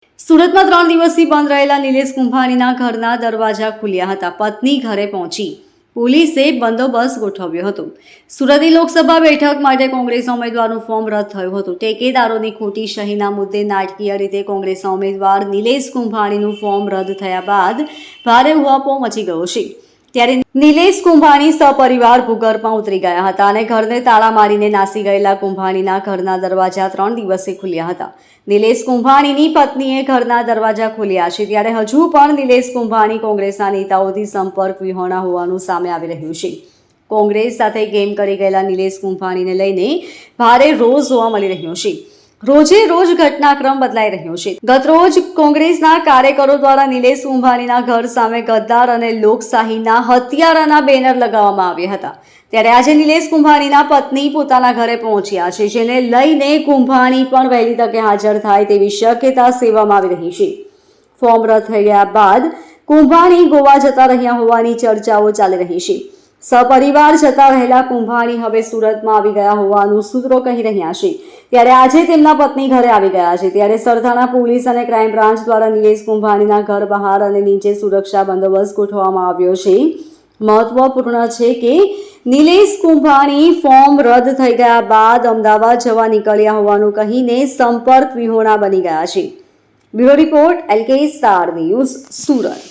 સુરતમાં 3 દિવસથી બંધ રહેલા નિલેશ કુંભાણીના ઘરના દરવાજા ખુલ્યા હતા. પત્ની ઘરે પહોંચી પોલીસે બંદોબસ્ત ગોઠવ્યો હતો. સુરતની લોકસભા બેઠક માટે કોંગ્રેસના ઉમેદવારનું ફોર્મ રદ થયું હતું. ટેકેદારોની ખોટી સહીના મુદ્દે નાટકીય રીતે કોંગ્રેસના ઉમેદવાર નિલેશ કુંભાણીનું ફોર્મ રદ થયા બાદ ભારે ઉહાપોહ મચી ગયો છે. ત્યારે નિલેશ કુંભાણી સપરિવાર ભૂગર્ભમાં ઉતરી ગયા હતા અને ઘરને તાળા મારીને નાસી ગયેલા કુંભાણીના ઘરના દરવાજા 3 દિવસે ખુલ્યા હતા. નિલેશ કુંભાણીની પત્નીએ ઘરના દરવાજા ખોલ્યા છે, ત્યારે હજુ પણ નિલેશ કુંભાણી કોંગ્રેસના નેતાઓથી સંપર્ક વિહોણા હોવાનું સામે આવી રહ્યું છે. કોંગ્રેસ સાથે ગેમ કરી ગયેલા નિલેશ કુંભાણીને લઈને ભારે રોષ જોવા મળી રહ્યો છે. રોજે રોજ ઘટનાક્રમ બદલાઈ રહ્યો છે. ગતરોજ કોંગ્રેસના કાર્યકરો દ્વારા નિલેશ કુંભાણીના ઘર સામે ગદ્દાર અને લોકશાહીના હત્યારાના બેનર લગાવવામાં આવ્યા હતા. ત્યારે આજે નિલેશ કુંભાણીના પત્ની પોતાના ઘરે પહોંચ્યા છે, જેને લઈને કુંભાણી પણ વહેલી તકે હાજર થાય તેવી શક્યતા સેવામાં આવી રહી છે. ફોર્મ રદ થઈ ગયા બાદ કુંભાણી ગોવા જતા રહ્યા હોવાની ચર્ચાઓ ચાલી રહી છે. સપરિવાર જતા રહેલા કુંભાણી હવે સુરતમાં આવી ગયા હોવાનું સૂત્રો કહી રહ્યા છે. ત્યારે આજે તેમના પત્ની ઘરે આવી ગયા છે. ત્યારે સરથાણા પોલીસ અને ક્રાઇમ બ્રાન્ચ દ્વારા નિલેશ કુંભાણીના ઘર બહાર અને નીચે સુરક્ષા બંદોબસ્ત ગોઠવવામાં આવ્યો છે. મહત્વપૂર્ણ છે કે નિલેશ કુંભાણી ફોર્મ રદ થઈ ગયા બાદ અમદાવાદ જવા નીકળ્યા હોવાનું કહીને સંપર્ક વિહોણા બની ગયા છે. Bureau report LK star news, Surat.